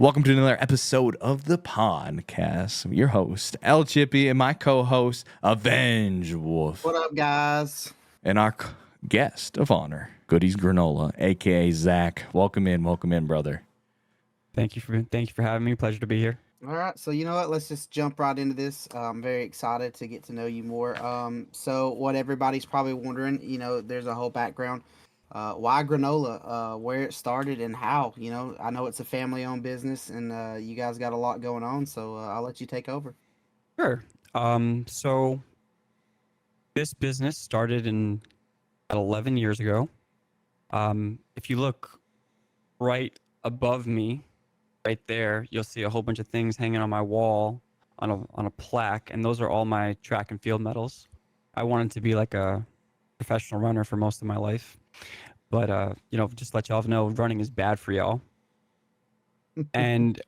Welcome to another episode of the podcast. Your host, El Chippy, and my co-host, Avenge Wolf, What up, guys? and our guest of honor, Goody'S Granola, aka Zach. Welcome in, brother. Thank you for having me. Pleasure to be here. All right, so you know what? Let's just jump right into this. I'm very excited to get to know you more. So what everybody's probably wondering, there's a whole background. Why granola? Where it started and how? I know it's a family-owned business, and you guys got a lot going on. So I'll let you take over. Sure. So this business started about 11 years ago. If you look right above me, right there, you'll see a whole bunch of things hanging on my wall on a plaque, and those are all my track and field medals. I wanted to be like a professional runner for most of my life, but just let y'all know, running is bad for y'all. And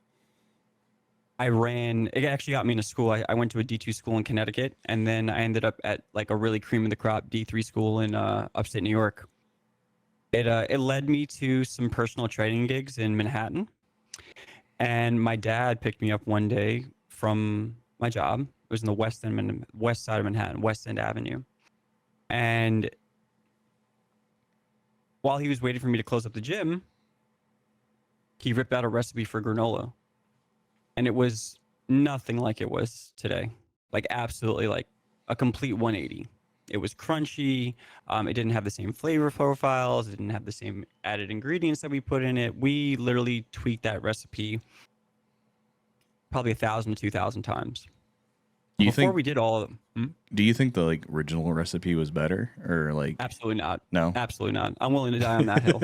it actually got me into school. I went to a D2 school in Connecticut, and then I ended up at like a really cream of the crop D3 school in upstate New York. It led me to some personal training gigs in Manhattan. And my dad picked me up one day from my job. It was in the west side of Manhattan, West End Avenue. And while he was waiting for me to close up the gym, he ripped out a recipe for granola. And it was nothing like it was today. Like absolutely like a complete 180. It was crunchy. It didn't have the same flavor profiles. It didn't have the same added ingredients that we put in it. We literally tweaked that recipe probably 1,000 to 2,000 times. Before we did all of them. Do you think the original recipe was better, or like? Absolutely not. No, absolutely not. I'm willing to die on that hill.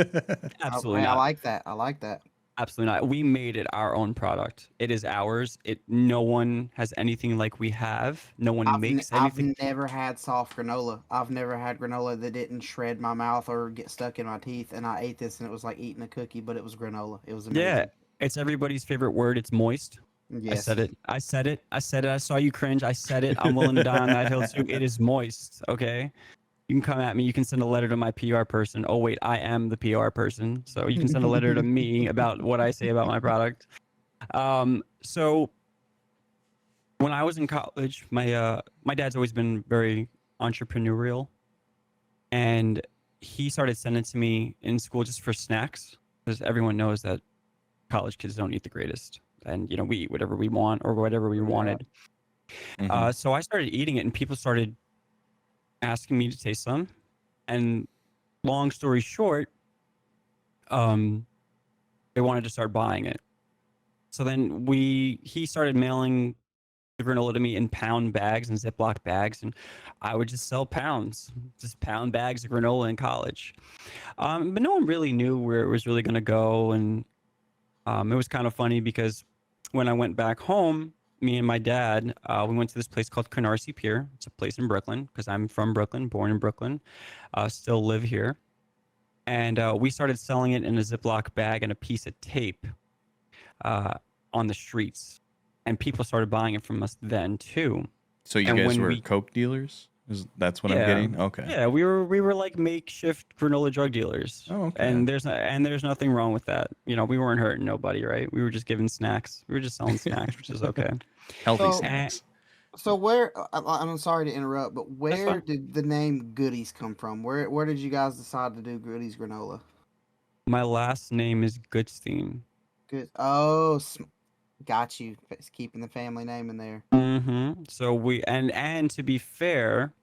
Absolutely not. I like that. Absolutely not. We made it our own product. It is ours. No one has anything like we have. No one makes anything. I've never had soft granola. I've never had granola that didn't shred my mouth or get stuck in my teeth. And I ate this, and it was like eating a cookie, but it was granola. It was amazing. Yeah, it's everybody's favorite word. It's moist. Yes. I said it. I saw you cringe. I said it. I'm willing to die on that hill too. It is moist. Okay. You can come at me. You can send a letter to my PR person. Oh, wait, I am the PR person. So you can send a letter to me about what I say about my product. So when I was in college, my dad's always been very entrepreneurial. And he started sending to me in school just for snacks. Because everyone knows that college kids don't eat the greatest. And, we eat whatever we want or whatever we wanted. Mm-hmm. So I started eating it, and people started asking me to taste some, and long story short, they wanted to start buying it. So then he started mailing the granola to me in pound bags and Ziploc bags, and I would just sell pound bags of granola in college. But no one really knew where it was really going to go, and it was kind of funny because when I went back home, me and my dad, we went to this place called Canarsie Pier. It's a place in Brooklyn because I'm from Brooklyn, born in Brooklyn, still live here. And we started selling it in a Ziploc bag and a piece of tape on the streets. And people started buying it from us then too. So you guys were coke dealers? That's what I'm getting? Okay. Yeah, we were like makeshift granola drug dealers. Oh, okay. And there's nothing wrong with that. We weren't hurting nobody, right? We were just giving snacks. We were just selling snacks, which is okay. Healthy snacks. So where? I'm sorry to interrupt, but where did the name Goody's come from? Where did you guys decide to do Goody'S Granola? My last name is Goodstein. Good. Oh, got you. It's keeping the family name in there. Mm-hmm. So and to be fair,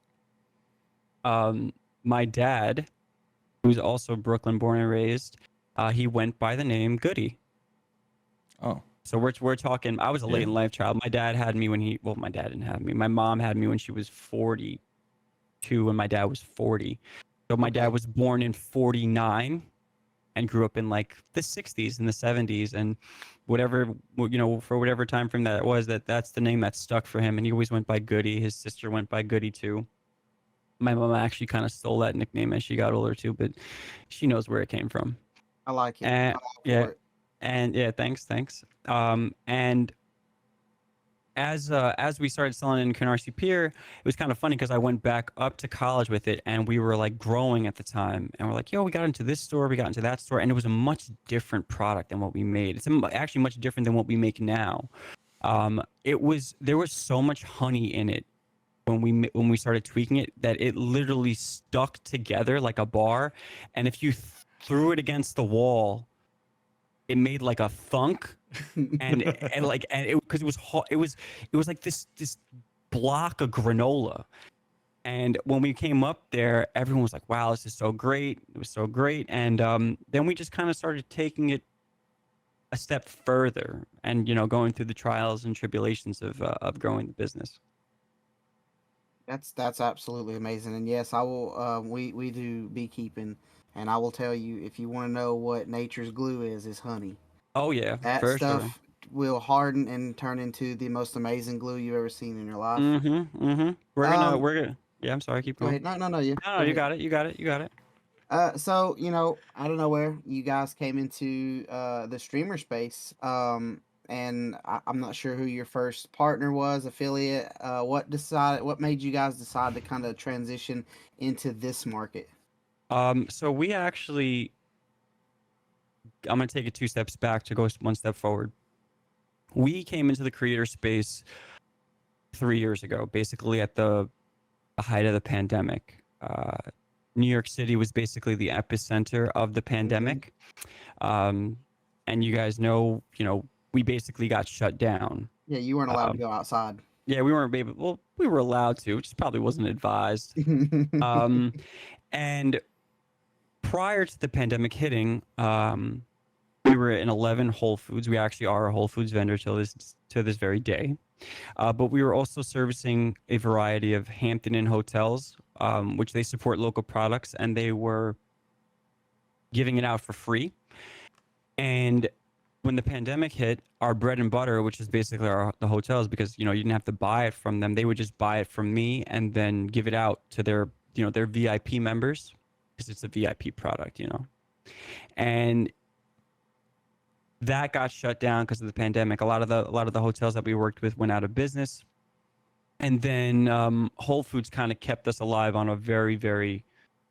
my dad, who's also Brooklyn born and raised, he went by the name Goody. Oh. So we're talking. I was a late in life child. My dad had me my dad didn't have me. My mom had me when she was 42, and my dad was 40. So my dad was born in 49, and grew up in like the 60s and the 70s, and whatever for whatever time frame that was, that's the name that stuck for him. And he always went by Goody. His sister went by Goody too. My mom actually kind of stole that nickname as she got older too, but she knows where it came from. I like it. And, thanks. And as we started selling in Canarsie Pier, it was kind of funny because I went back up to college with it, and we were like growing at the time, and we're like, yo, we got into this store, we got into that store, and it was a much different product than what we made. It's actually much different than what we make now. There was so much honey in it when we started tweaking it that it literally stuck together like a bar, and if you threw it against the wall, it made like a thunk, and it because it was hot, it was like this block of granola. And when we came up there, everyone was like, wow, this is so great. It was so great. And then we just kind of started taking it a step further and, going through the trials and tribulations of growing the business. That's absolutely amazing. And yes, I will. We do beekeeping, and I will tell you, if you want to know what nature's glue is honey. Oh, yeah, That for sure. stuff will harden and turn into the most amazing glue you've ever seen in your life. We're gonna, yeah, I'm sorry, keep Go going. ahead. No, you. No, Go you ahead. got it. You got it. You got it. So I don't know where you guys came into the streamer space. And I'm not sure who your first partner was, affiliate. What made you guys decide to kind of transition into this market? So we actually, I'm gonna take it 2 steps back to go 1 step forward. We came into the creator space 3 years ago, basically at the height of the pandemic. New York City was basically the epicenter of the pandemic. And you guys know, we basically got shut down. Yeah, you weren't allowed to go outside. Yeah, we weren't able. Well, we were allowed to, which probably wasn't advised. And prior to the pandemic hitting, we were in 11 Whole Foods. We actually are a Whole Foods vendor to this very day. But we were also servicing a variety of Hampton Inn hotels, which they support local products, and they were giving it out for free. And when the pandemic hit, our bread and butter, which is basically the hotels, because you didn't have to buy it from them, they would just buy it from me and then give it out to their VIP members, because it's a VIP product, and that got shut down because of the pandemic. A lot of the hotels that we worked with went out of business, and then Whole Foods kind of kept us alive on a very, very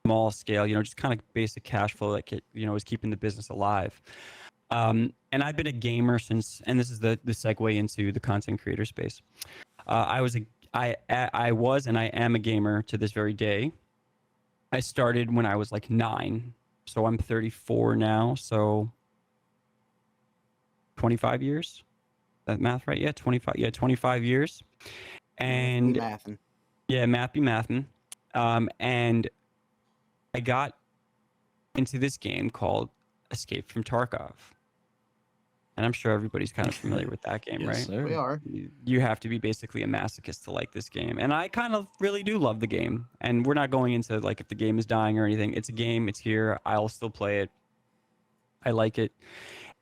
small scale. Just kind of basic cash flow that was keeping the business alive. And I've been a gamer since, and this is the segue into the content creator space. I was and I am a gamer to this very day. I started when I was like 9, so I'm 34 now. So 25 years. That math right? Yeah, 25. Yeah, 25 years. And mathin'. Yeah, mathin'. And I got into this game called Escape from Tarkov. And I'm sure everybody's kind of familiar with that game, Yes, right? sir. We are. You have to be basically a masochist to like this game. And I kind of really do love the game. And we're not going into like if the game is dying or anything. It's a game. It's here. I'll still play it. I like it.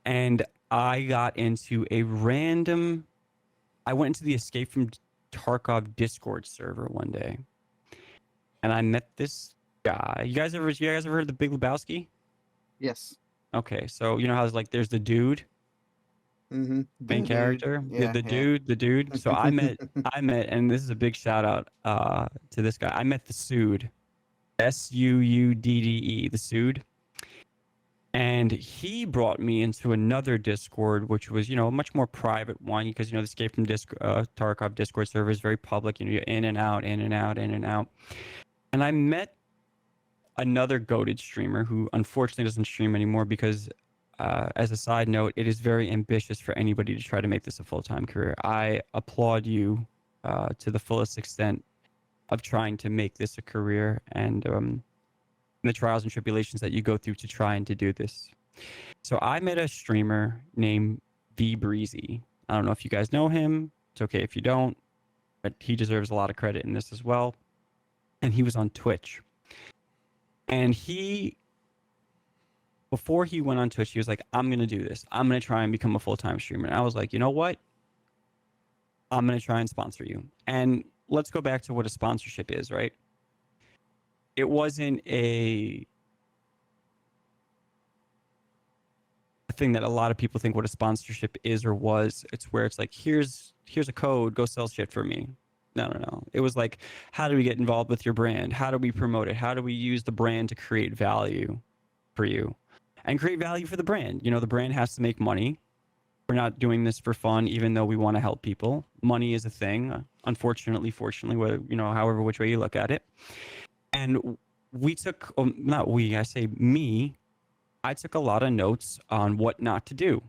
And I got into I went into the Escape from Tarkov Discord server one day. And I met this guy. You guys ever heard of the Big Lebowski? Yes. Okay. So you know how there's the dude? Main character, Yeah, the dude. So I met, and this is a big shout out to this guy. I met the Sood, Suudde, the Sood, and he brought me into another Discord, which was a much more private one, because the Escape from Tarkov Discord server is very public. You're in and out, in and out, in and out. And I met another goated streamer who unfortunately doesn't stream anymore because. As a side note, it is very ambitious for anybody to try to make this a full-time career. I applaud you to the fullest extent of trying to make this a career, and the trials and tribulations that you go through to try and to do this. So I met a streamer named V Breezy. I don't know if you guys know him. It's okay if you don't, but he deserves a lot of credit in this as well. And he was on Twitch. And before he went on Twitch, he was like, I'm going to do this. I'm going to try and become a full-time streamer. And I was like, you know what? I'm going to try and sponsor you. And let's go back to what a sponsorship is, right? It wasn't the thing that a lot of people think what a sponsorship is or was. It's where it's like, here's a code, go sell shit for me. No. It was like, how do we get involved with your brand? How do we promote it? How do we use the brand to create value for you and create value for the brand? You know, the brand has to make money. We're not doing this for fun, even though we want to help people. Money is a thing, unfortunately, fortunately, you know, however which way you look at it. And we took, not we, I say me, I took a lot of notes on what not to do.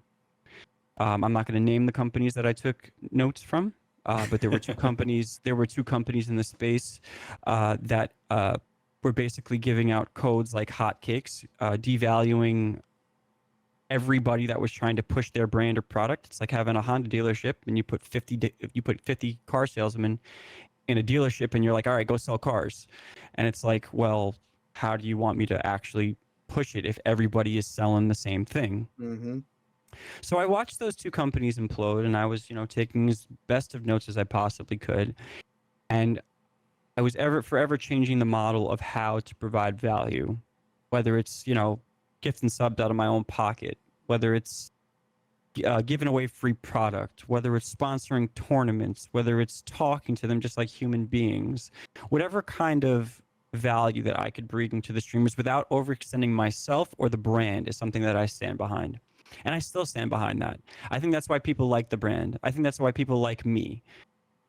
I'm not going to name the companies that I took notes from, but there were two companies. There were two companies in the space that were basically giving out codes like hotcakes, devaluing everybody that was trying to push their brand or product. It's like having a Honda dealership and you put 50 car salesmen in a dealership and you're like, all right, go sell cars. And it's like, well, how do you want me to actually push it if everybody is selling the same thing? Mm-hmm. So I watched those two companies implode, and I was, you know, taking as best of notes as I possibly could. And I was forever changing the model of how to provide value, whether it's, you know, gift and subbed out of my own pocket, whether it's giving away free product, whether it's sponsoring tournaments, whether it's talking to them just like human beings, whatever kind of value that I could bring into the streamers without overextending myself or the brand is something that I stand behind. And I still stand behind that. I think that's why people like the brand. I think that's why people like me,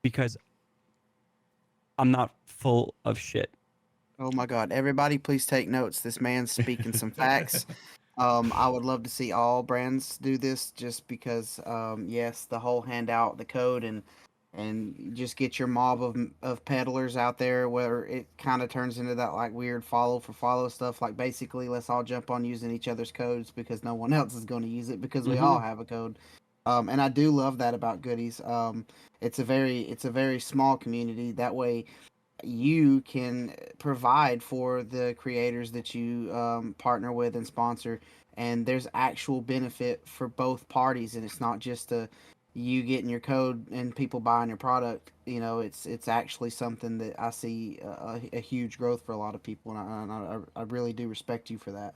because I'm not full of shit. Oh my God! Everybody, please take notes. This man's speaking some facts. I would love to see all brands do this, just because. Yes, the whole handout, the code, and just get your mob of peddlers out there, where it kind of turns into that like weird follow for follow stuff. Like basically, let's all jump on using each other's codes because no one else is going to use it because we all have a code. And I do love that about Goodies. It's a very small community. That way, you can provide for the creators that you partner with and sponsor, and there's actual benefit for both parties, and it's not just you getting your code and people buying your product. You know, it's actually something that I see a huge growth for a lot of people, and I really do respect you for that.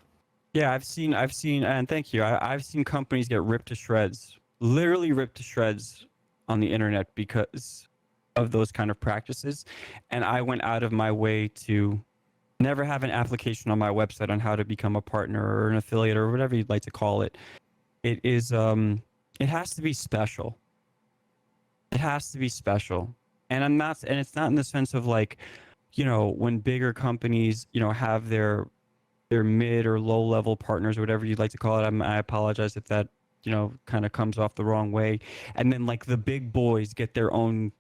Yeah, I've seen, and thank you. I've seen companies get ripped to shreds, literally ripped to shreds on the internet because of those kind of practices. And I went out of my way to never have an application on my website on how to become a partner or an affiliate or whatever you'd like to call it. It is, it has to be special. It has to be special. And it's not in the sense of like, you know, when bigger companies, you know, have their mid or low level partners or whatever you'd like to call it. I apologize if that, you know, kind of comes off the wrong way. And then like the big boys get their own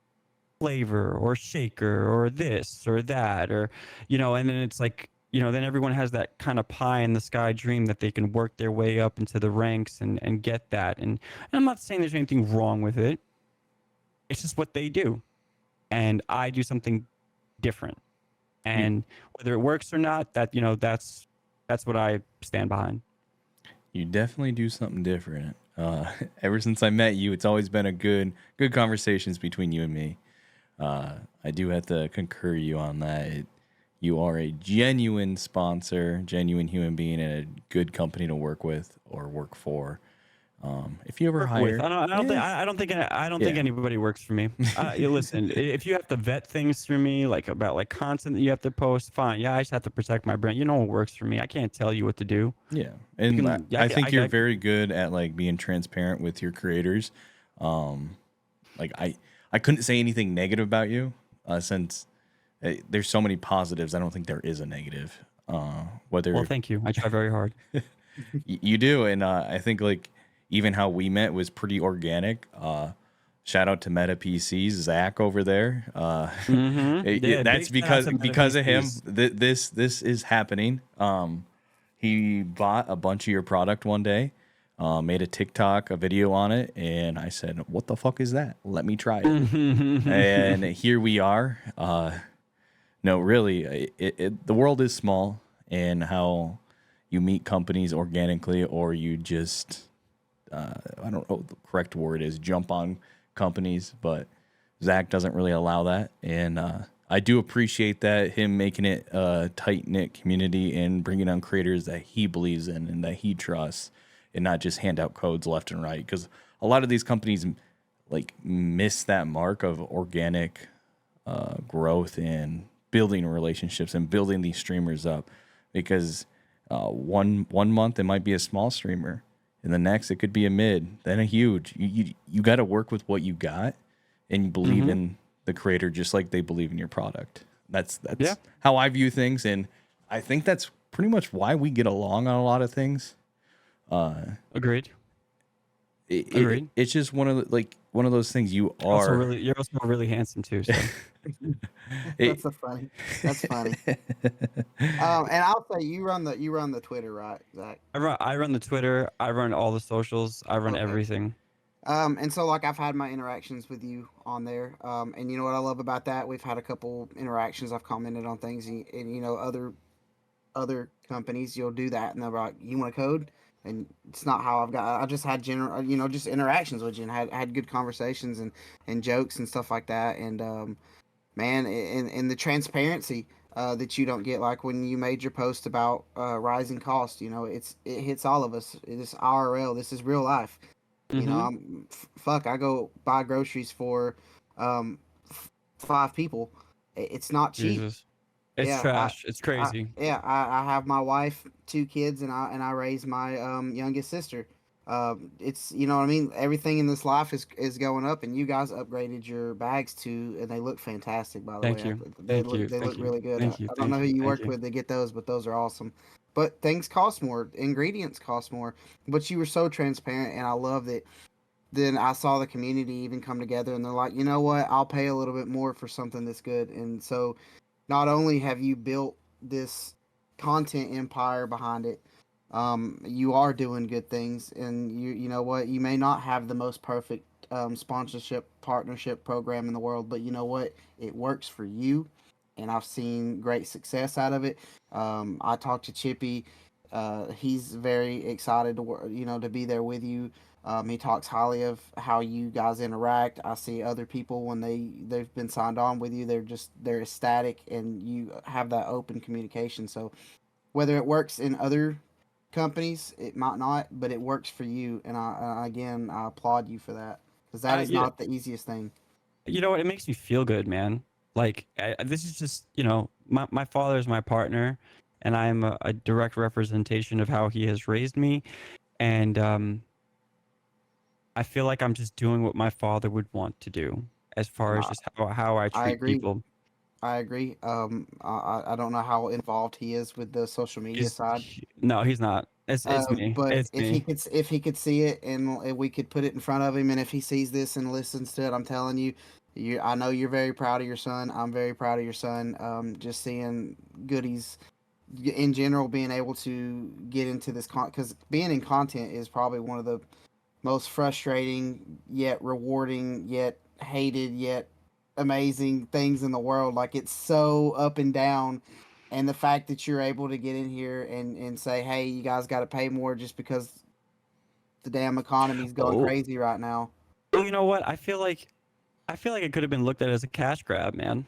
flavor or shaker or this or that, or, you know, and then it's like, you know, then everyone has that kind of pie in the sky dream that they can work their way up into the ranks and get that. And I'm not saying there's anything wrong with it. It's just what they do. And I do something different. And whether it works or not, that, you know, that's what I stand behind. You definitely do something different. Ever since I met you, it's always been a good conversations between you and me. I do have to concur you on that. You are a genuine sponsor, genuine human being, and a good company to work with or work for. If you ever hire, I don't think anybody works for me. You listen, if you have to vet things through me, like about like content that you have to post, fine. Yeah, I just have to protect my brand. You know what works for me. I can't tell you what to do. Yeah, and I think you're very good at like being transparent with your creators. Like I couldn't say anything negative about you since there's so many positives. I don't think there is a negative. Well, thank you. I try very hard. You do, and I think like. Even how we met was pretty organic. Shout out to Meta PCs, Zach over there. That's because of him. This is happening. He bought a bunch of your product one day, made a TikTok, a video on it, and I said, "What the fuck is that? Let me try it." And here we are. No, really, the world is small, and how you meet companies organically, or you just I don't know what the correct word is, jump on companies, but Zach doesn't really allow that. And I do appreciate that, him making it a tight-knit community and bringing on creators that he believes in and that he trusts. and not just hand out codes left and right. Because a lot of these companies like miss that mark of organic growth and building relationships and building these streamers up. Because one month it might be a small streamer, and the next it could be a mid, then a huge. You got to work with what you got, and you believe in the creator just like they believe in your product. That's how I view things, and I think that's pretty much why we get along on a lot of things. Agreed. It's just one of those things. You're also really handsome too. So. That's funny. That's funny. And I'll say you run the Twitter, right, Zach? I run the Twitter. I run all the socials. I run everything. And so like I've had my interactions with you on there. And you know what I love about that? We've had a couple interactions. I've commented on things, and you know other companies, you'll do that, and they're like, "You want a code?" And it's not how I just had just interactions with you and had good conversations and jokes and stuff like that. And man, and the transparency that you don't get, like when you made your post about rising cost, it hits all of us. It's IRL. This is real life. You know, I go buy groceries for 5 people. It's not cheap. Jesus. It's trash. It's crazy. I have my wife, 2 kids, and I raise my youngest sister. It's, you know what I mean? Everything in this life is going up, and you guys upgraded your bags too, and they look fantastic, by the way. They look really good. I don't know who you worked with to get those, but those are awesome. But things cost more. Ingredients cost more. But you were so transparent, and I love that. Then I saw the community even come together, and they're like, you know what? I'll pay a little bit more for something that's good. And so not only have you built this content empire behind it, you are doing good things. And you know what? You may not have the most perfect sponsorship partnership program in the world, but you know what? It works for you. And I've seen great success out of it. I talked to Chippy. He's very excited to be there with you. He talks highly of how you guys interact. I see other people when they've been signed on with you, they're ecstatic, and you have that open communication. So whether it works in other companies, it might not, but it works for you. And I applaud you for that, because that is not the easiest thing. You know what? It makes me feel good, man. Like this is just, my father is my partner, and I am a direct representation of how he has raised me. And I feel like I'm just doing what my father would want to do, as far as just how I treat people. I agree. I don't know how involved he is with the social media side. No, he's not. It's me. But it's if he could see it, and we could put it in front of him, and if he sees this and listens to it, I'm telling you, I know you're very proud of your son. I'm very proud of your son. Just seeing Goody's in general being able to get into this because being in content is probably one of the most frustrating yet rewarding yet hated yet amazing things in the world. Like, it's so up and down, and the fact that you're able to get in here and say, hey, you guys got to pay more just because the damn economy's going crazy right now. You know what? I feel like it could have been looked at as a cash grab, man.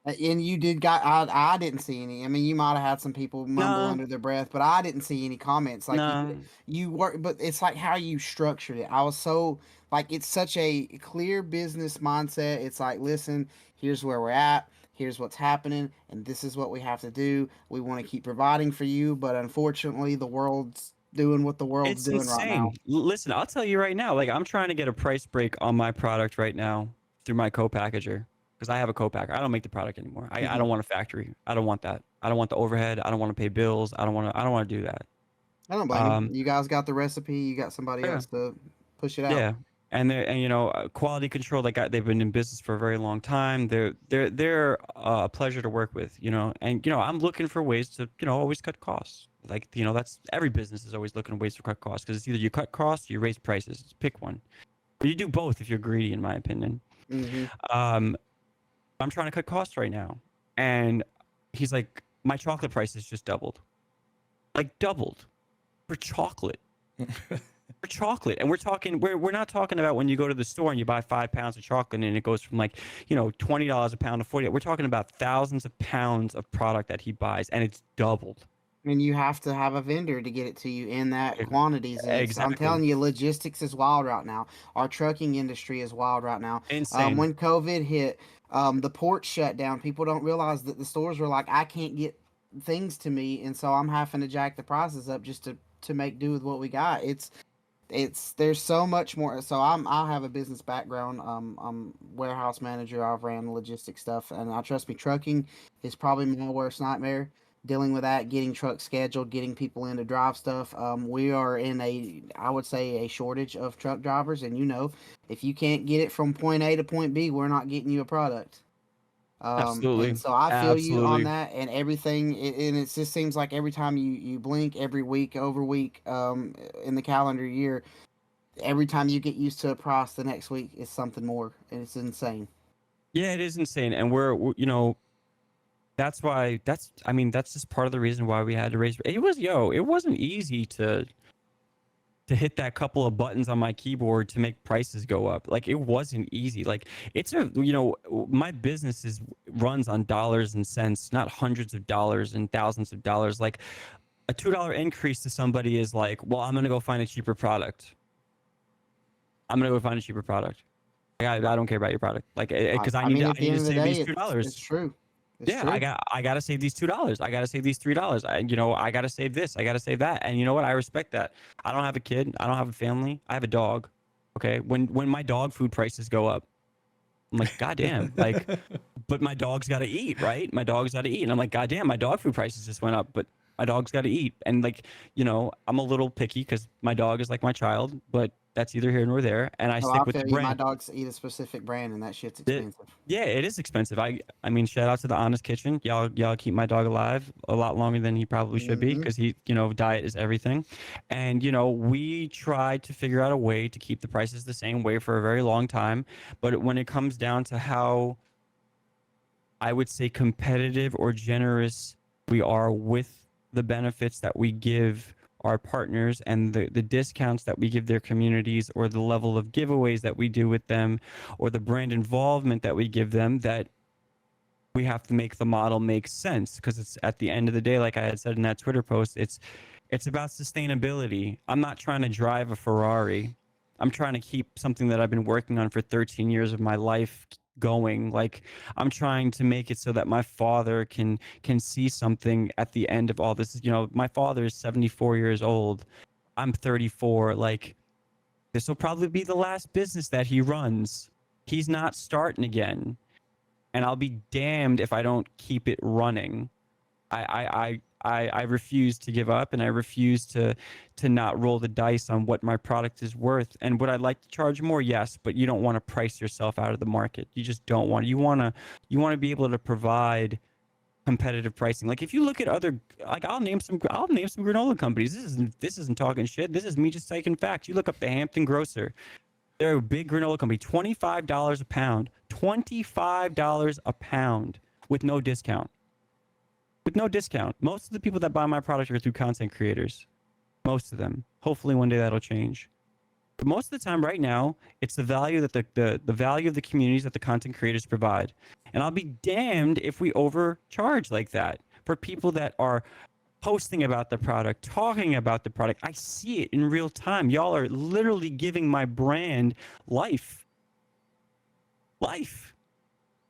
And you did I didn't see any. I mean, you might have had some people mumble under their breath, but I didn't see any comments. Like, you work, but it's like how you structured it. I was so like, it's such a clear business mindset. It's like, listen, here's where we're at, here's what's happening, and this is what we have to do. We want to keep providing for you, but unfortunately, the world's doing what the world's doing right now. Listen, I'll tell you right now, like, I'm trying to get a price break on my product right now through my co-packager. Because I have a co-packer. I don't make the product anymore. I don't want a factory. I don't want that. I don't want the overhead. I don't want to pay bills. I don't want to do that. I don't blame you. You guys got the recipe. You got somebody else to push it out. Yeah, and quality control. They've been in business for a very long time. They're a pleasure to work with. And I'm looking for ways to always cut costs. Like, that's every business is always looking for ways to cut costs, because it's either you cut costs or you raise prices. Just pick one. But you do both if you're greedy, in my opinion. I'm trying to cut costs right now. And he's like, my chocolate price has just doubled. Like, doubled. For chocolate. For chocolate. And we're not talking about when you go to the store and you buy 5 pounds of chocolate and it goes from $20 a pound to $40. We're talking about thousands of pounds of product that he buys, and it's doubled. And you have to have a vendor to get it to you in that quantities. And I'm Exactly. telling you, logistics is wild right now. Our trucking industry is wild right now. Insane. When COVID hit, the ports shut down. People don't realize that the stores were like, I can't get things to me, and so I'm having to jack the prices up just to make do with what we got. It's there's so much more. So I have a business background. I'm warehouse manager. I've ran logistics stuff, and I trust me, trucking is probably my worst nightmare. Dealing with that, getting trucks scheduled, getting people in to drive stuff. We are in I would say, a shortage of truck drivers, and if you can't get it from point A to point B, we're not getting you a product. And Absolutely. so I feel you on Absolutely. that, and everything, and it just seems like every time you blink, every week over week, in the calendar year, every time you get used to a price, the next week is something more, and it's insane. Yeah, it is insane. And that's why that's just part of the reason why we had to raise it wasn't easy to hit that couple of buttons on my keyboard to make prices go up. Like it wasn't easy. Like my business runs on dollars and cents, not hundreds of dollars and thousands of dollars. Like a $2 increase to somebody is like, well, I'm gonna go find a cheaper product. I'm gonna go find a cheaper product. I don't care about your product. Like because I I need mean, to at I the need end to of the save day, these it's $2. true. It's Yeah, I true. gotta save these $2. I gotta save these $3. I gotta save this. I gotta save that. And you know what? I respect that. I don't have a kid. I don't have a family. I have a dog. Okay. When my dog food prices go up, I'm like, goddamn. Like, but my dog's got to eat, right? My dog's got to eat, and I'm like, goddamn, my dog food prices just went up, but my dog's got to eat. And like, I'm a little picky because my dog is like my child, but that's either here nor there. And I Oh, I stick with the feel you. My brand. dogs eat a specific brand, and that shit's It, expensive. yeah, it is expensive. I mean, shout out to the Honest Kitchen. Y'all keep my dog alive a lot longer than he probably should be Hmm. because diet is everything. And we tried to figure out a way to keep the prices the same way for a very long time. But when it comes down to how I would say competitive or generous we are with the benefits that we give our partners and the discounts that we give their communities or the level of giveaways that we do with them or the brand involvement that we give them, that we have to make the model make sense because it's at the end of the day, like I had said in that Twitter post, it's about sustainability. I'm not trying to drive a Ferrari. I'm trying to keep something that I've been working on for 13 years of my life going. Like I'm trying to make it so that my father can see something at the end of all this. My father is 74 years old. I'm 34. Like this will probably be the last business that he runs. He's not starting again, and I'll be damned if I don't keep it running. I refuse to give up, and I refuse to not roll the dice on what my product is worth. And would I like to charge more? Yes, but you don't want to price yourself out of the market. You just don't want. You want to be able to provide competitive pricing. Like if you look at other, like I'll name some granola companies. This isn't talking shit. This is me just taking facts. You look up the Hampton Grocer. They're a big granola company. $25 a pound. $25 a pound with no discount. With no discount. Most of the people that buy my product are through content creators. Most of them. Hopefully one day that'll change. But most of the time right now, it's the value that the value of the communities that the content creators provide. And I'll be damned if we overcharge like that for people that are posting about the product, talking about the product. I see it in real time. Y'all are literally giving my brand life. Life.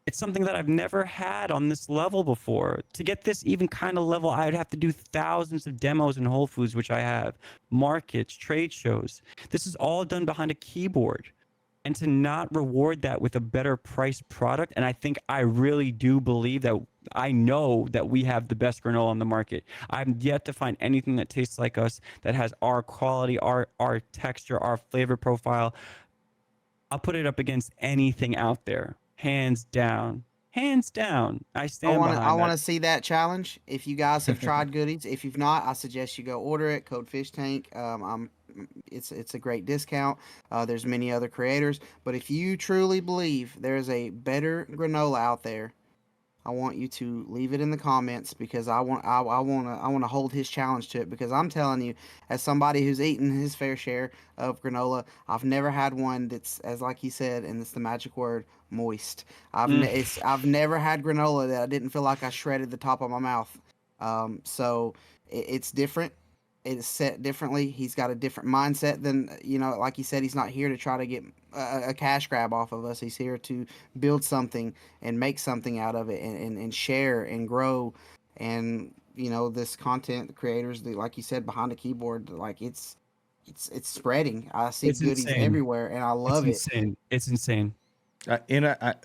It's something that I've never had on this level before. To get this even kind of level, I'd have to do thousands of demos in Whole Foods, which I have, markets, trade shows. This is all done behind a keyboard. And to not reward that with a better priced product, and I really do believe that I know that we have the best granola on the market. I've yet to find anything that tastes like us, that has our quality, our texture, our flavor profile. I'll put it up against anything out there, hands down. Hands down. I stand I behind want that. to see that challenge. If you guys have tried Goodies, if you've not, I suggest you go order it. Code Fish Tank. It's a great discount. There's many other creators, but if you truly believe there's a better granola out there, I want you to leave it in the comments, because I want to hold his challenge to it, because I'm telling you, as somebody who's eaten his fair share of granola, I've never had one that's, as like he said, and it's the magic word, moist. Mm. I've never had granola that I didn't feel like I shredded the top of my mouth. So It's different. It is set differently. He's got a different mindset than, like you said, he's not here to try to get a cash grab off of us. He's here to build something and make something out of it, and share and grow. And, this content, the creators, like you said, behind the keyboard, like it's spreading. I see It's goodies insane. everywhere, and I It's love it. insane. It's insane.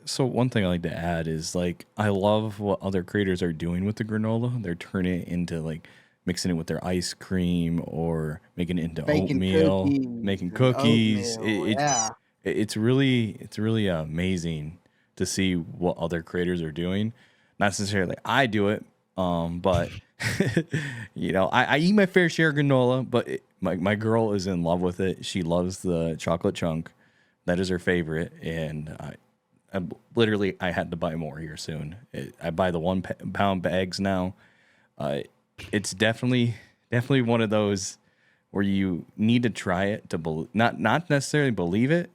So one thing I like to add is like I love what other creators are doing with the granola. They're turning it into like mixing it with their ice cream or making it into Baking oatmeal, cookies making and cookies. oatmeal, yeah. It's really amazing to see what other creators are doing. Not necessarily I do it, but I eat my fair share of granola. But my girl is in love with it. She loves the chocolate chunk. That is her favorite, and I had to buy more here soon. I buy the 1 pound bags now. It's definitely one of those where you need to try it to believe, not necessarily believe it,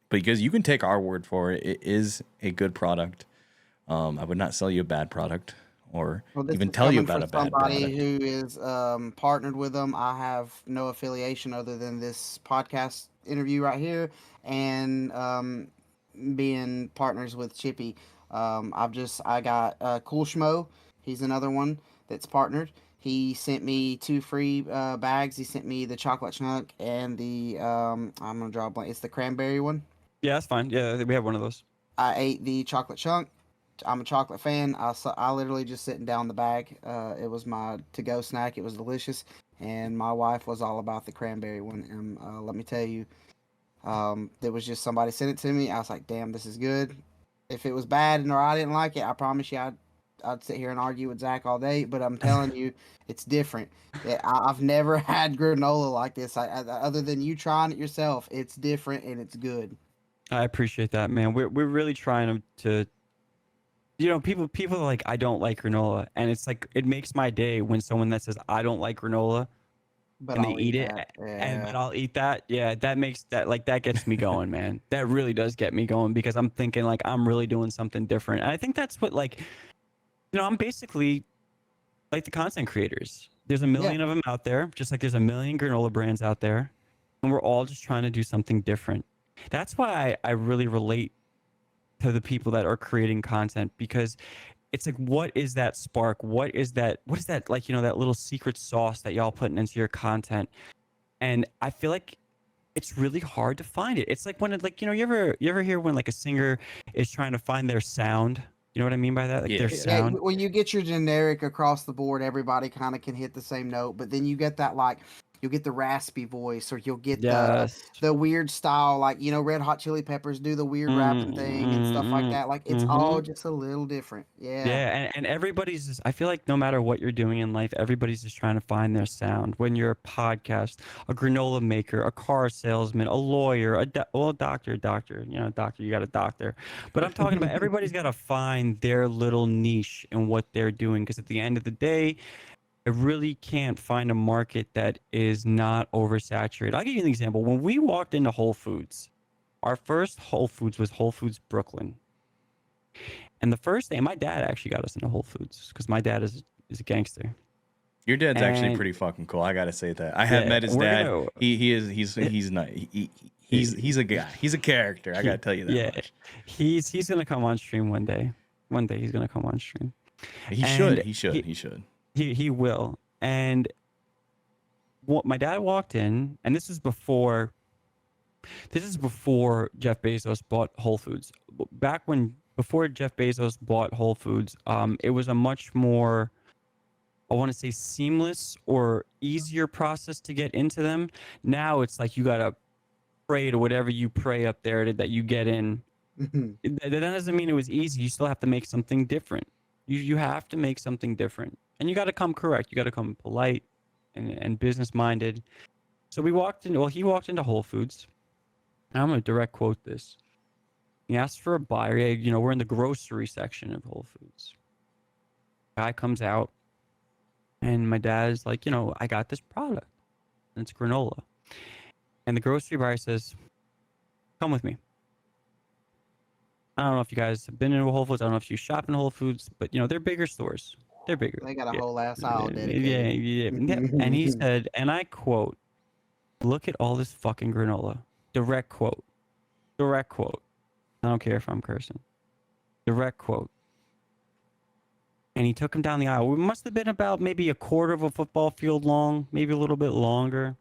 but because you can take our word for it. It is a good product. I would not sell you a bad product or even tell you about a bad somebody product. who is partnered with them. I have no affiliation other than this podcast interview right here, and being partners with Chippy. I got Cool Schmo. He's another one that's partnered. He sent me 2 free bags. He sent me the chocolate chunk and the I'm gonna draw a blank. It's the cranberry one. Yeah, that's fine. Yeah, we have one of those. I ate the chocolate chunk. I'm a chocolate fan. I literally just sitting down the bag. It was my to-go snack. It was delicious, and my wife was all about the cranberry one. And let me tell you, there was just somebody sent it to me. I was like, damn, this is good. If it was bad or I didn't like it, I promise you, I'd sit here and argue with Zach all day. But I'm telling you, it's different. I've never had granola like this. Other than you trying it yourself, it's different and it's good. I appreciate that, man. We're really trying to people are like, I don't like granola, and it's like it makes my day when someone that says I don't like granola But and they I'll eat eat it, that. and Yeah. but I'll eat that. Yeah, that makes that gets me going, man. That really does get me going because I'm thinking like I'm really doing something different. And I think that's what I'm basically like the content creators. There's a million of them out there, just like there's a million granola brands out there, and we're all just trying to do something different. That's why I really relate to the people that are creating content, because it's like, what is that spark? What is that like, that little secret sauce that y'all putting into your content? And I feel like it's really hard to find it. It's like when you ever hear when like a singer is trying to find their sound? You know what I mean by that? Like their Yeah. sound. When you get your generic across the board, everybody kind of can hit the same note, but then you get that you'll get the raspy voice, or you'll get Yes. the weird style, like Red Hot Chili Peppers do the weird rapping thing and stuff like that. Like it's all just a little different. Yeah. Yeah, and everybody's just, I feel like no matter what you're doing in life, everybody's just trying to find their sound. When you're a podcast, a granola maker, a car salesman, a lawyer, a doctor, doctor, you got a doctor. But I'm talking about everybody's got to find their little niche in what they're doing, because at the end of the day, I really can't find a market that is not oversaturated. I'll give you an example. When we walked into Whole Foods, our first Whole Foods was Whole Foods Brooklyn. And the first day, my dad actually got us into Whole Foods because my dad is a gangster. Your dad's actually pretty fucking cool. I gotta say that. I have met his dad. He's not. He's a guy. He's a character. I gotta tell you that much. He's gonna come on stream one day. One day he's gonna come on stream. He should. He will. And what my dad walked in, and this is before Jeff Bezos bought Whole Foods. Before Jeff Bezos bought Whole Foods, it was a much more, I want to say, seamless or easier process to get into them. Now it's like you gotta pray to whatever you pray up there that you get in. That doesn't mean it was easy. You still have to make something different. You have to make something different, and you got to come correct. You got to come polite and business minded. So he walked into Whole Foods. And I'm gonna direct quote this. He asked for a buyer. We're in the grocery section of Whole Foods. Guy comes out, and my dad's like, I got this product, and it's granola. And the grocery buyer says, "Come with me." I don't know if you guys have been in Whole Foods. I don't know if you shop in Whole Foods, but they're bigger stores. They're bigger. They got a Yeah. whole ass aisle Yeah, dedicated. yeah. And he said, and I quote, "Look at all this fucking granola." Direct quote. Direct quote. I don't care if I'm cursing. Direct quote. And he took him down the aisle. It must have been about maybe a quarter of a football field long, maybe a little bit longer.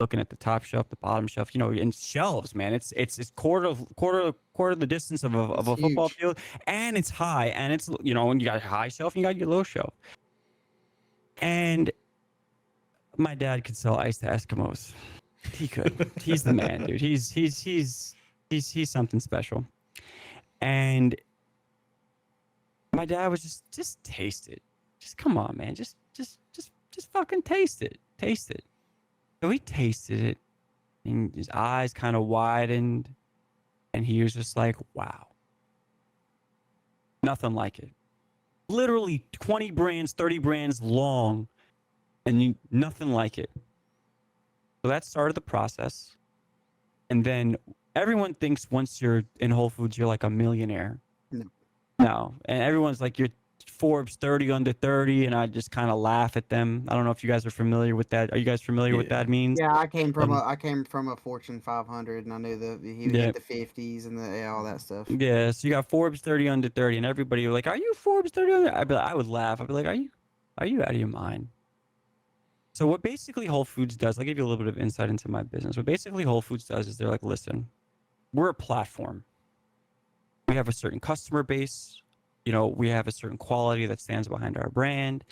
Looking at the top shelf, the bottom shelf, in shelves, man. It's quarter of the distance of It's a football huge. field, and it's high, and it's and you got a high shelf and you got your low shelf. And my dad could sell ice to Eskimos. He could. He's the man, dude. He's something special. And my dad was just taste it. Just come on, man. Just fucking taste it. Taste it. So he tasted it, and his eyes kind of widened, and he was just like, wow. Nothing like it. Literally 20 brands, 30 brands long, and nothing like it. So that started the process. And then everyone thinks once you're in Whole Foods, you're like a millionaire. No. And everyone's like, you're Forbes 30 under 30, and I just kind of laugh at them. I don't know if you guys are familiar with that. Are you guys familiar with that means? Yeah, I came from a Fortune 500, and I knew he would hit the 50s and all that stuff. Yeah, so you got Forbes 30 under 30, and everybody was like, "Are you Forbes 30 under?" I would laugh. I'd be like, "Are you out of your mind?" So what basically Whole Foods does, I'll give you a little bit of insight into my business. What basically Whole Foods does is they're like, "Listen, we're a platform. We have a certain customer base. We have a certain quality that stands behind our brand,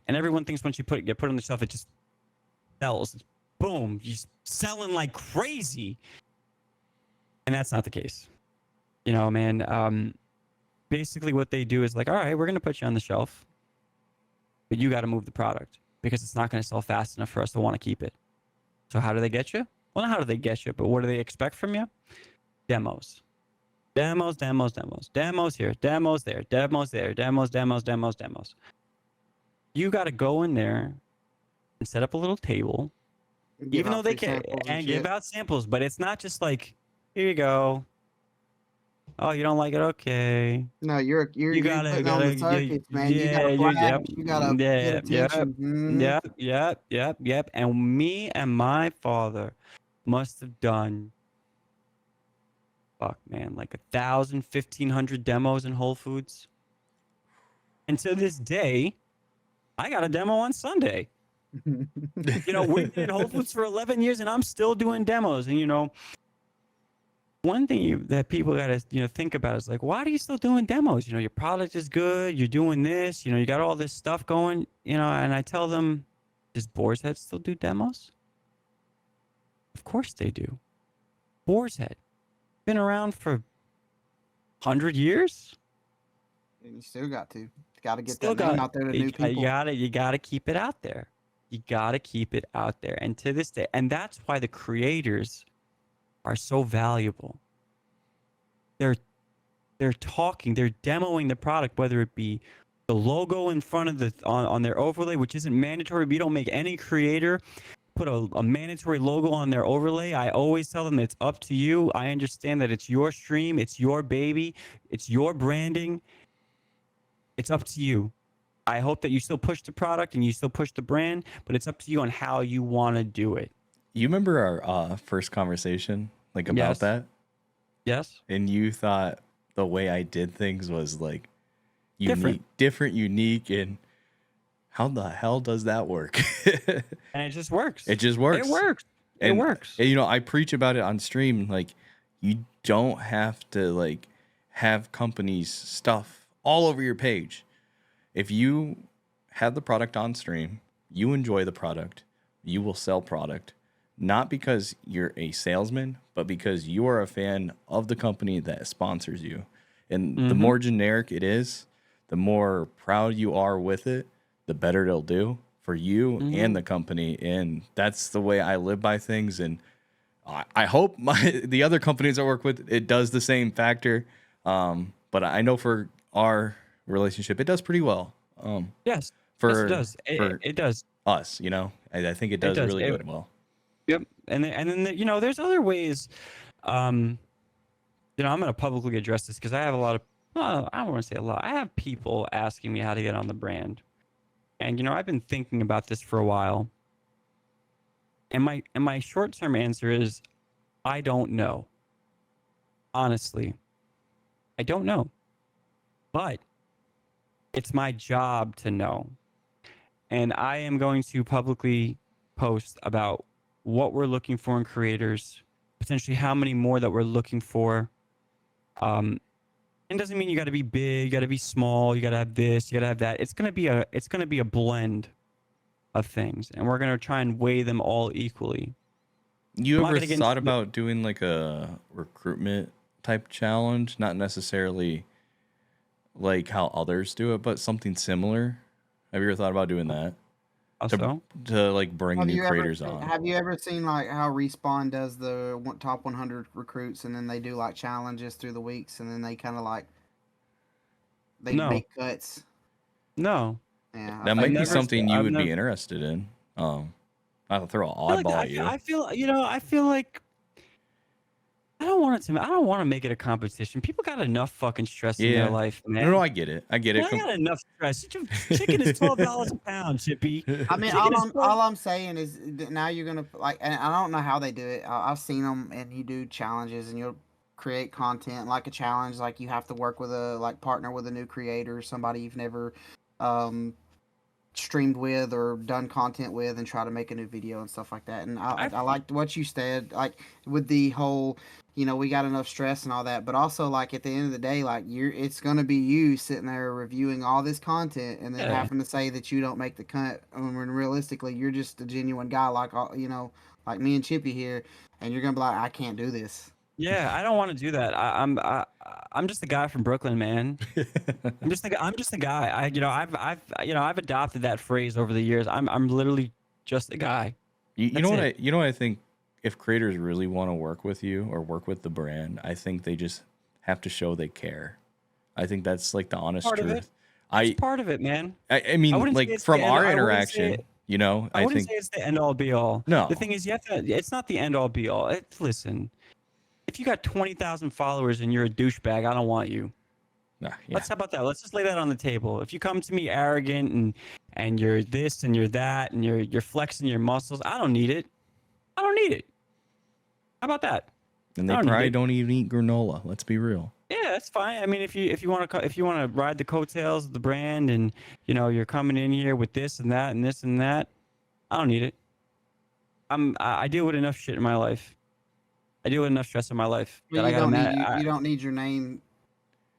and everyone thinks once you get put on the shelf, it just sells. It's boom, you're selling like crazy, and that's not the case. Man. Basically, what they do is like, all right, we're gonna put you on the shelf, but you got to move the product because it's not gonna sell fast enough for us to want to keep it. So how do they get you? Well, not how do they get you, but what do they expect from you? Demos. Demos here, demos there, demos. You got to go in there and set up a little table, even though they can, and give out samples. But it's not just like, here you go. Oh, you don't like it? Okay. No, you're putting on the circuits, man. You gotta flash. You gotta pay attention. Yep. And me and my father must have done, like 1,000, 1,500 demos in Whole Foods. And to this day, I got a demo on Sunday. We've been in Whole Foods for 11 years, and I'm still doing demos. And one thing that people got to think about is like, why are you still doing demos? Your product is good. You're doing this. You got all this stuff going. And I tell them, does Boar's Head still do demos? Of course they do. Boar's Head been around for 100 years. And you still got to get that name out there to new people. You gotta keep it out there. You gotta keep it out there. And to this day, and that's why the creators are so valuable. They're talking, they're demoing the product, whether it be the logo in front of on their overlay, which isn't mandatory. We don't make any creator put a mandatory logo on their overlay. I always tell them it's up to you. I understand that it's your stream, it's your baby, it's your branding. It's up to you. I hope that you still push the product and you still push the brand, but it's up to you on how you want to do it. You remember our first conversation about that? Yes. And you thought the way I did things was like different, unique, and how the hell does that work? And it just works. It just works. It works. And, it works. And, I preach about it on stream. Like, you don't have to have companies stuff all over your page. If you have the product on stream, you enjoy the product, you will sell product, not because you're a salesman, but because you are a fan of the company that sponsors you. And the more generic it is, the more proud you are with it, the better it'll do for you and the company. And that's the way I live by things. And I hope the other companies I work with, it does the same factor. But I know for our relationship, it does pretty well. Yes, it does. It does. Us, I think it does really good well. Yep. And then there's other ways. I'm going to publicly address this because I have a lot of well, I don't want to say a lot. I have people asking me how to get on the brand. And I've been thinking about this for a while. And my short-term answer is I don't know. Honestly, I don't know. But it's my job to know. And I am going to publicly post about what we're looking for in creators, potentially how many more that we're looking for. It doesn't mean you got to be big, you got to be small, you got to have this, you got to have that. It's going to be a blend of things, and we're going to try and weigh them all equally. You ever thought about doing like a recruitment type challenge? Not necessarily like how others do it, but something similar. Have you ever thought about doing that? To like bring new creators on. Have you ever seen like how Respawn does the top 100 recruits, and then they do like challenges through the weeks, and then they kind of like make cuts? No. Yeah, that might be something you would be interested in. I'll throw an oddball at you. I feel like I don't want to make it a competition. People got enough fucking stress in their life, man. No, I get it. I got enough stress. Chicken is $12 a pound, Chippy. I mean, all I'm saying is that now you're gonna like, and I don't know how they do it. I've seen them, and you do challenges, and you'll create content like a challenge, like you have to work with partner with a new creator, somebody you've never streamed with or done content with, and try to make a new video and stuff like that. And I liked what you said, like with the whole, we got enough stress and all that, but also like at the end of the day, like it's gonna be you sitting there reviewing all this content and then having to say that you don't make the cut when realistically you're just a genuine guy, like like me and Chippy here, and you're gonna be like, I can't do this. Yeah, I don't want to do that. I'm just a guy from Brooklyn, man. I'm just a guy. I've adopted that phrase over the years. I'm literally just a guy. You know what I think, if creators really want to work with you or work with the brand, I think they just have to show they care. I think that's like the honest truth. It's part of it, man. I mean, like from our interaction, I wouldn't say it's the end all be all. No. The thing is, it's not the end all be all. Listen, if you got 20,000 followers and you're a douchebag, I don't want you. Yeah. How about that? Let's just lay that on the table. If you come to me arrogant and you're this and you're that and you're flexing your muscles, I don't need it. I don't need it. How about that? And they probably don't even eat granola. Let's be real. Yeah, that's fine. I mean, if you want to ride the coattails of the brand and you're coming in here with this and that and this and that, I don't need it. I deal with enough shit in my life. I deal with enough stress in my life. Well, you don't need your name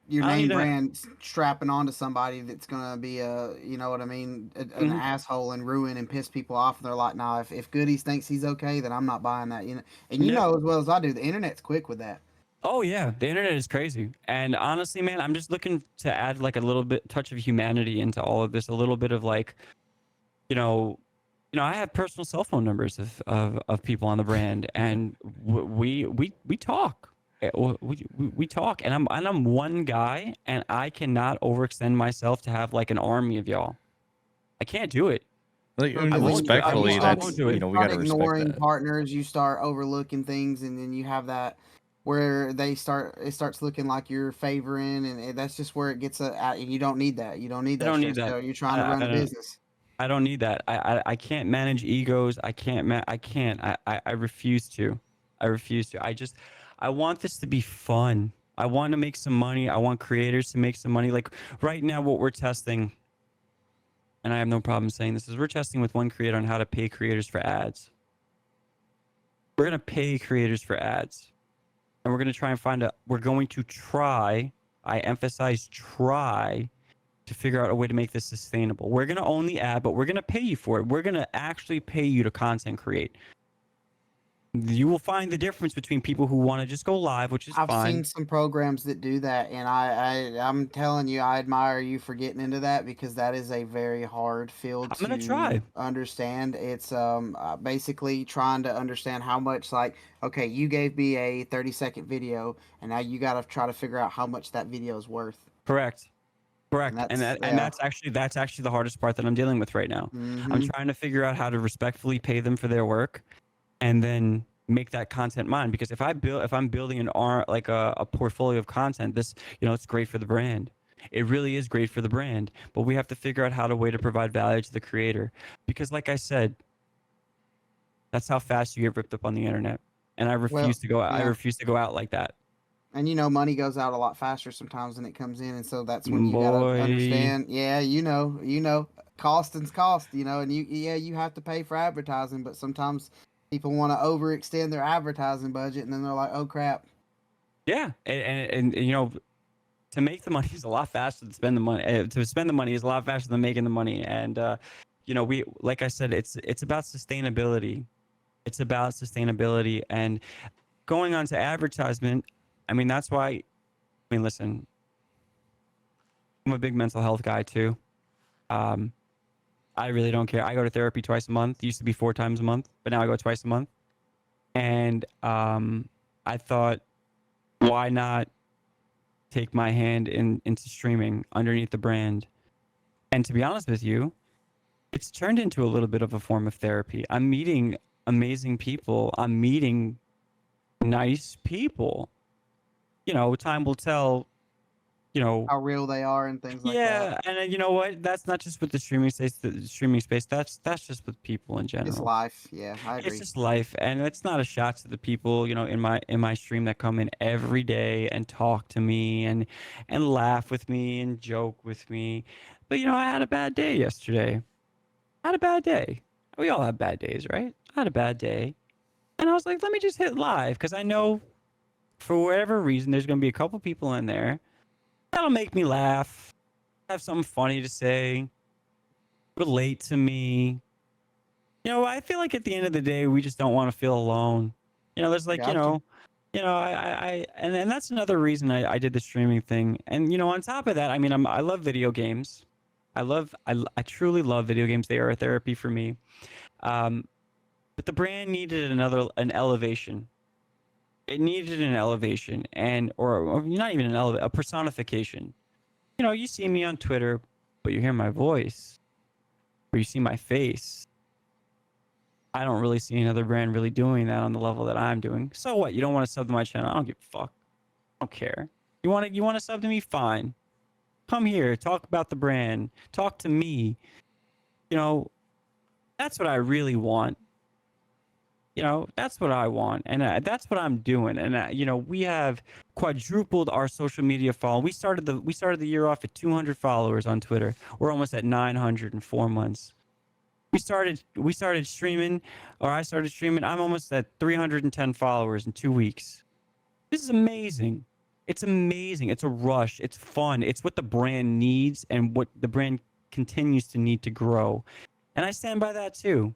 brand strapping onto somebody that's gonna be an asshole and ruin and piss people off. And they're like, nah, if Goody's thinks he's okay, then I'm not buying that. And you know as well as I do, the internet's quick with that. Oh yeah, the internet is crazy. And honestly, man, I'm just looking to add like a little bit touch of humanity into all of this. A little bit of like, I have personal cell phone numbers of people on the brand, and we talk. We talk, and I'm one guy, and I cannot overextend myself to have like an army of y'all. I can't do it. Like, respectfully, that's we got to respect ignoring that. partners. You start overlooking things, and then you have that where it starts looking like you're favoring, and that's just where it gets and you don't need that. You don't need that. You're trying to run a business. I don't need that. I can't manage egos. I refuse to. I want this to be fun. I want to make some money. I want creators to make some money. Like right now, what we're testing, and I have no problem saying this, is we're testing with one creator on how to pay creators for ads. We're going to pay creators for ads. And we're going to try, I emphasize try, to figure out a way to make this sustainable. We're going to own the ad, but we're going to pay you for it. We're going to actually pay you to content create. You will find the difference between people who want to just go live, which is fine. I've seen some programs that do that, and I'm telling you, I admire you for getting into that, because that is a very hard field to understand. It's basically trying to understand how much, like, okay, you gave me a 30-second video, and now you got to try to figure out how much that video is worth. Correct. And that's actually the hardest part that I'm dealing with right now. Mm-hmm. I'm trying to figure out how to respectfully pay them for their work, and then make that content mine, because if I'm building a portfolio of content, this, it's great for the brand. It really is great for the brand, but we have to figure out how to way to provide value to the creator, because like I said, that's how fast you get ripped up on the internet. And I Well, refuse to go out. I yeah. refuse to go out like that. And money goes out a lot faster sometimes than it comes in, and so that's when you gotta Boy, understand. Yeah, costing's cost. And you have to pay for advertising, but sometimes people want to overextend their advertising budget, and then they're like, "Oh crap." yeah, and to make the money is a lot faster than spend the money. To spend the money is a lot faster than making the money. And we, like I said, it's about sustainability. It's about sustainability and going on to advertisement. I mean, that's why. I mean, listen, I'm a big mental health guy too. Um, I really don't care. I go to therapy twice a month. Used to be 4 times a month, but now I go twice a month. And I thought, why not take my hand into streaming underneath the brand? And to be honest with you, it's turned into a little bit of a form of therapy. I'm meeting amazing people. I'm meeting nice people. Time will tell, how real they are and things like that. yeah, and you know what? That's not just with the streaming space. The streaming space. That's just with people in general. It's life. Yeah, I agree. It's just life, and it's not a shot to the people, in my stream that come in every day and talk to me and laugh with me and joke with me. But I had a bad day yesterday. I had a bad day. We all have bad days, right? I had a bad day, and I was like, let me just hit live, because I know for whatever reason there's gonna be a couple people in there that'll make me laugh, have something funny to say, relate to me. I feel like at the end of the day, we just don't want to feel alone. There's like, Gotcha. and that's another reason I did the streaming thing. And, on top of that, I mean, I love video games. I truly love video games. They are a therapy for me. But the brand needed an elevation. It needed an elevation or not even a personification. You see me on Twitter, but you hear my voice or you see my face. I don't really see another brand really doing that on the level that I'm doing. So what? You don't want to sub to my channel? I don't give a fuck. I don't care. You want to sub to me? Fine. Come here. Talk about the brand. Talk to me. That's what I really want. That's what I want, and that's what I'm doing. And we have quadrupled our social media following. We started the year off at 200 followers on Twitter. We're almost at 900 in 4 months. We started streaming, or I started streaming. I'm almost at 310 followers in 2 weeks. This is amazing. It's amazing. It's a rush. It's fun. It's what the brand needs and what the brand continues to need to grow. And I stand by that too.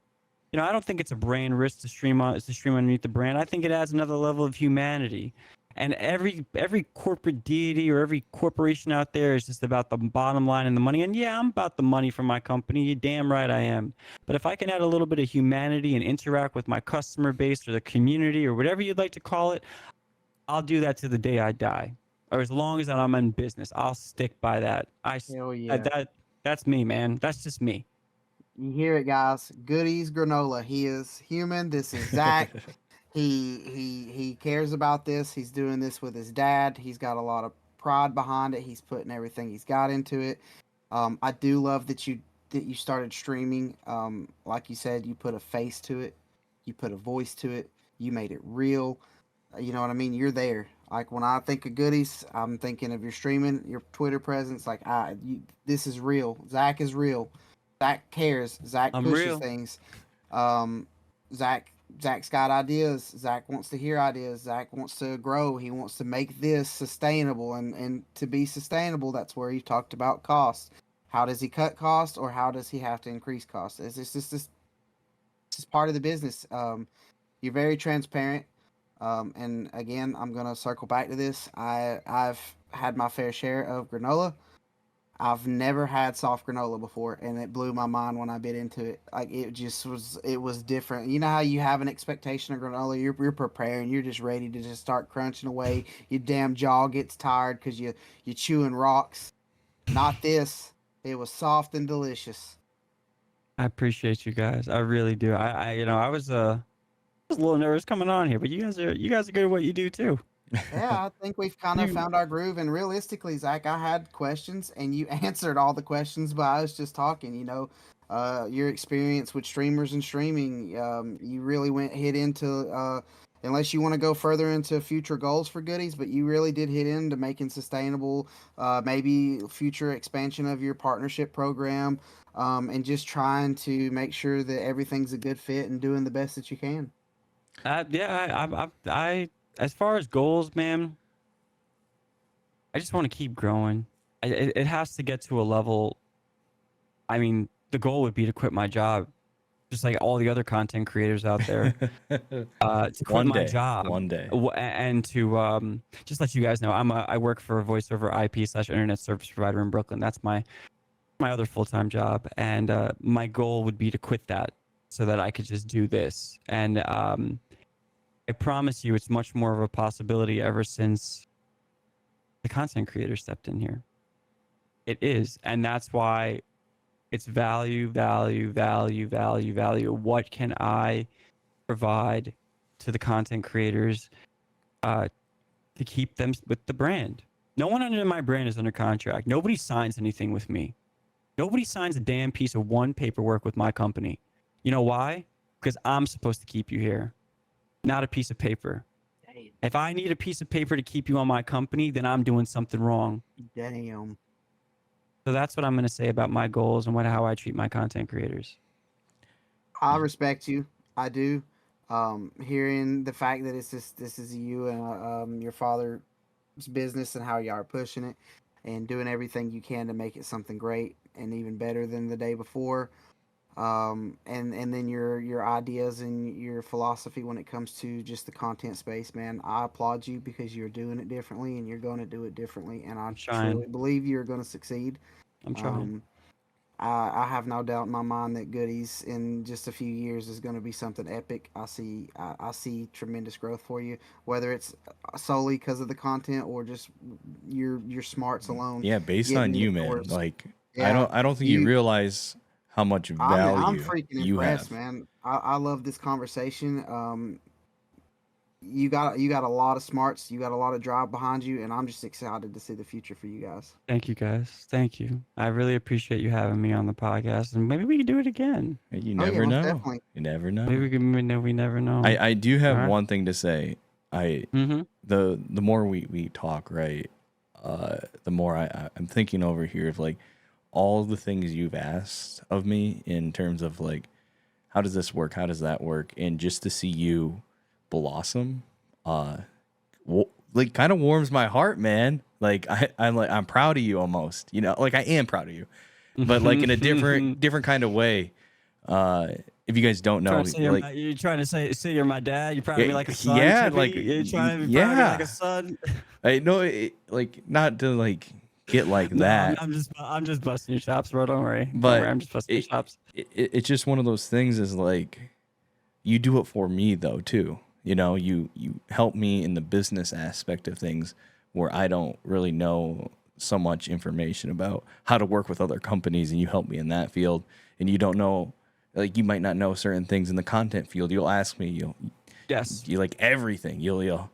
I don't think it's a brand risk to stream underneath the brand. I think it adds another level of humanity. And every corporate deity or every corporation out there is just about the bottom line and the money. And yeah, I'm about the money for my company. You're damn right I am. But if I can add a little bit of humanity and interact with my customer base or the community or whatever you'd like to call it, I'll do that to the day I die. Or as long as I'm in business, I'll stick by that. Hell yeah. That's me, man. That's just me. You hear it, guys. Goody'S Granola. He is human. This is Zach. He cares about this. He's doing this with his dad. He's got a lot of pride behind it. He's putting everything he's got into it. I do love that you started streaming. Like you said, you put a face to it. You put a voice to it. You made it real. You know what I mean? You're there. Like when I think of Goody'S, I'm thinking of your streaming, your Twitter presence. Like this is real. Zach is real. Zach cares. Zach I'm pushes real. things. Zach's got ideas. Zach wants to hear ideas. Zach wants to grow. He wants to make this sustainable, and to be sustainable, that's where he talked about cost. How does he cut cost, or how does he have to increase cost? It's just part of the business. You're very transparent. And again, I'm gonna circle back to this. I've had my fair share of granola. I've never had soft granola before, and it blew my mind when I bit into it. Like it was different. You know how you have an expectation of granola, you're preparing, you're just ready to just start crunching away. Your damn jaw gets tired because you're chewing rocks. Not this. It was soft and delicious. I appreciate you guys. I really do. I was was a little nervous coming on here, but you guys are good at what you do too. Yeah, I think we've kind of found our groove. And realistically, Zach, I had questions and you answered all the questions, but I was just talking, your experience with streamers and streaming. You really hit into, unless you want to go further into future goals for Goodies, but you really did hit into making sustainable, maybe future expansion of your partnership program, and just trying to make sure that everything's a good fit and doing the best that you can. I as far as goals, man, I just want to keep growing. It has to get to a level. I mean, the goal would be to quit my job, just like all the other content creators out there. To quit my job one day. And to just let you guys know, I work for a voice over IP/internet service provider in Brooklyn. That's my other full-time job, and my goal would be to quit that so that I could just do this. And I promise you, it's much more of a possibility ever since the content creator stepped in here. It is, and that's why it's value. What can I provide to the content creators to keep them with the brand? No one under my brand is under contract. Nobody signs anything with me. Nobody signs a damn piece of one paperwork with my company. You know why? Because I'm supposed to keep you here, not a piece of paper. Damn. If I need a piece of paper to keep you on my company, then I'm doing something wrong. Damn. So that's what I'm going to say about my goals and how I treat my content creators. I respect you. I do. Hearing the fact that this is you and your father's business and how you are pushing it and doing everything you can to make it something great and even better than the day before. And then your ideas and your philosophy when it comes to just the content space, man. I applaud you because you're doing it differently and you're going to do it differently. And I truly believe you're going to succeed. I'm trying. I have no doubt in my mind that Goodies in just a few years is going to be something epic. I see tremendous growth for you, whether it's solely because of the content or just your smarts alone. Yeah, based on you, man. Like Yeah, I don't think you realize how much value I'm freaking you impressed, have. man. I love this conversation. You got a lot of smarts, you got a lot of drive behind you, and I'm just excited to see the future for you guys. Thank you, guys. Thank you. I really appreciate you having me on the podcast, and maybe we can do it again. You never know. Definitely. You never know. Maybe we never know. I do have one thing to say. Mm-hmm. The more we talk, right, the more I'm thinking over here of like all the things you've asked of me in terms of like how does this work, how does that work, and just to see you blossom, like kind of warms my heart, man. Like I'm proud of you almost, like I am proud of you, but like in a different kind of way. If you guys don't know, you're trying to say you're my dad. You're proud of me like a son. Yeah, like you're trying to be proud of me like a son. I know, like not to like get like that. I'm just busting your chops, bro. Don't worry. But I'm just busting your chops. It's just one of those things. Is like you do it for me though too. You help me in the business aspect of things where I don't really know so much information about how to work with other companies, and you help me in that field. And you don't know, like you might not know certain things in the content field. You'll ask me. You like everything. You'll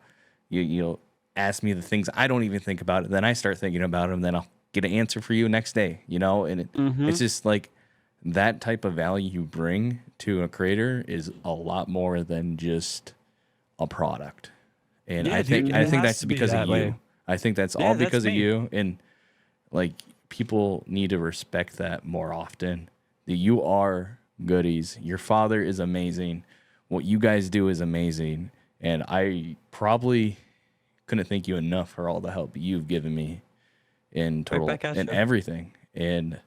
ask me the things I don't even think about. Then I start thinking about them. Then I'll get an answer for you next day. And it's just like that type of value you bring to a creator is a lot more than just a product. And I think that's because of you. I think that's all because of you. And like people need to respect that more often. That you are Goodies. Your father is amazing. What you guys do is amazing. And I probably couldn't thank you enough for all the help you've given me in total and everything. And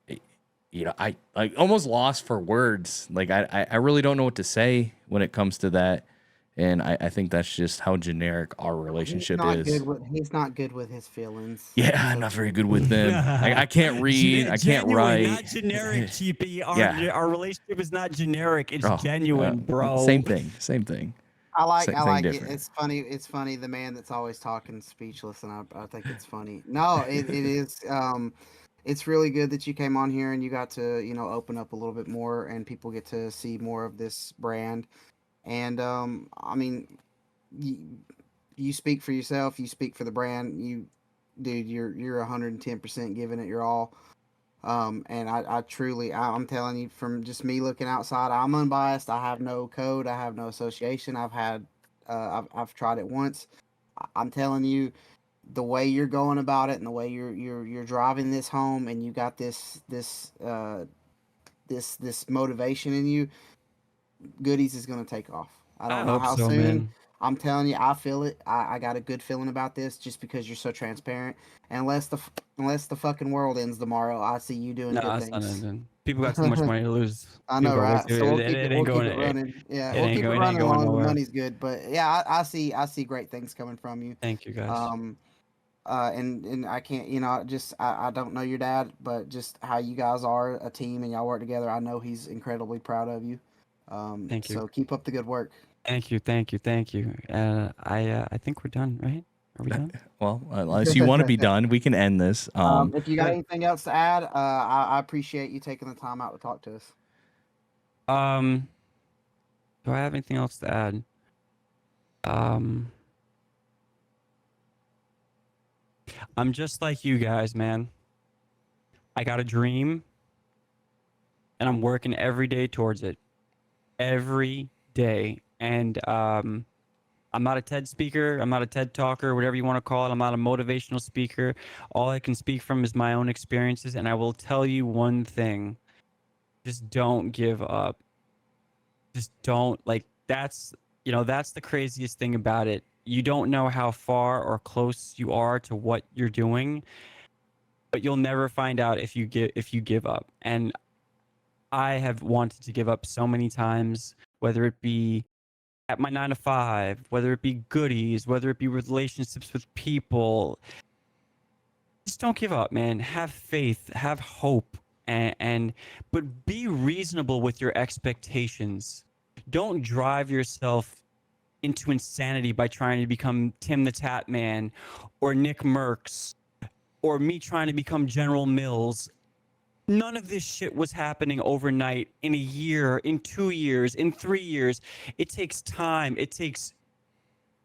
I almost lost for words. Like I really don't know what to say when it comes to that. And I think that's just how generic our relationship is. He's not good with his feelings. Yeah, I'm not very good with them. I can't read. I can't write. Not generic, TP. Our relationship is not generic. It's genuine, bro. Same thing. I like it. It's funny. It's funny. The man that's always talking speechless, and I think it's funny. No, it is. It's really good that you came on here and you got to open up a little bit more, and people get to see more of this brand. And I mean, you speak for yourself. You speak for the brand. Dude, you're 110% giving it your all. And I truly, I'm telling you, from just me looking outside, I'm unbiased. I have no code. I have no association. I've tried it once. I'm telling you, the way you're going about it and the way you're driving this home, and you got this motivation in you, Goodies is going to take off. I I don't know hope how so, soon. man. I'm telling you, I feel it. I got a good feeling about this just because you're so transparent. And unless the fucking world ends tomorrow, I see you doing No, good that's not things. ending. People got too much money to lose. I know, People got way right? too. So It we'll ain't keep going. it running. Yeah, It we'll ain't keep it going. It ain't running as going long as the nowhere. money's good. But yeah, I see great things coming from you. Thank you, guys. And I can't, I don't know your dad, but just how you guys are a team and y'all work together, I know he's incredibly proud of you. Thank you. So keep up the good work. Thank you. I think we're done, right? Are we done? Well, unless you want to be done, we can end this. If you got anything else to add, I appreciate you taking the time out to talk to us. Do I have anything else to add? I'm just like you guys, man. I got a dream, and I'm working every day towards it. Every day. And I'm not a TED speaker. I'm not a TED talker, whatever you want to call it. I'm not a motivational speaker. All I can speak from is my own experiences. And I will tell you one thing: just don't give up. Just don't, that's the craziest thing about it. You don't know how far or close you are to what you're doing, but you'll never find out if you give up. And I have wanted to give up so many times, whether it be at my 9 to 5, whether it be Goodies, whether it be relationships with people. Just don't give up, man. Have faith, have hope, but be reasonable with your expectations. Don't drive yourself into insanity by trying to become Tim the Tat Man or Nick Merckx or me trying to become General Mills. None of this shit was happening overnight, in a year, in 2 years, in 3 years. It takes time. It takes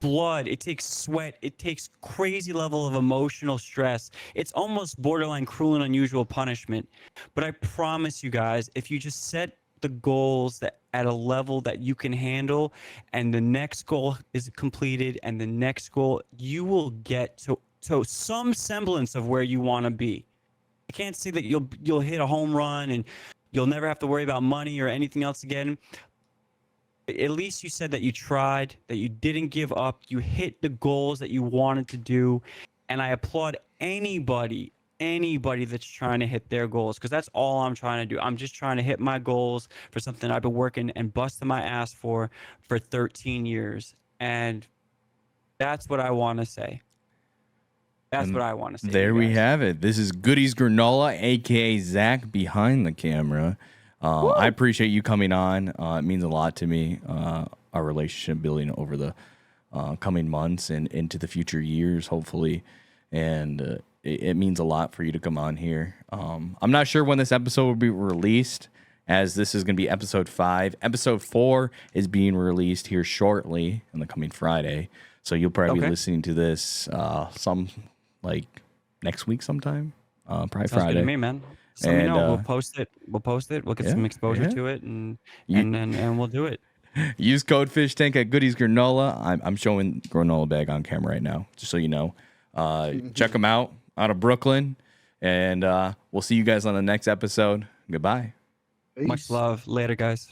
blood. It takes sweat. It takes crazy level of emotional stress. It's almost borderline cruel and unusual punishment. But I promise you guys, if you just set the goals that at a level that you can handle, and the next goal is completed, and the next goal, you will get to some semblance of where you want to be. I can't say that you'll hit a home run and you'll never have to worry about money or anything else again. At least you said that you tried, that you didn't give up, you hit the goals that you wanted to do. And I applaud anybody that's trying to hit their goals, because that's all I'm trying to do. I'm just trying to hit my goals for something I've been working and busting my ass for 13 years. And that's what I want to say. That's what I want to say. There we have it. This is Goody'S Granola, aka Zach, behind the camera. I appreciate you coming on. It means a lot to me. Our relationship building over the coming months and into the future years, hopefully. And it means a lot for you to come on here. I'm not sure when this episode will be released, as this is going to be episode 5. Episode 4 is being released here shortly on the coming Friday. So you'll probably be listening to this next week sometime. Probably Sounds Friday. good to me, man. So let me know. We'll post it. We'll get some exposure to it, and we'll do it. Use code FishTank at Goody'S Granola. I'm showing granola bag on camera right now, just so you know. Check them out of Brooklyn, and we'll see you guys on the next episode. Goodbye. Peace. Much love. Later, guys.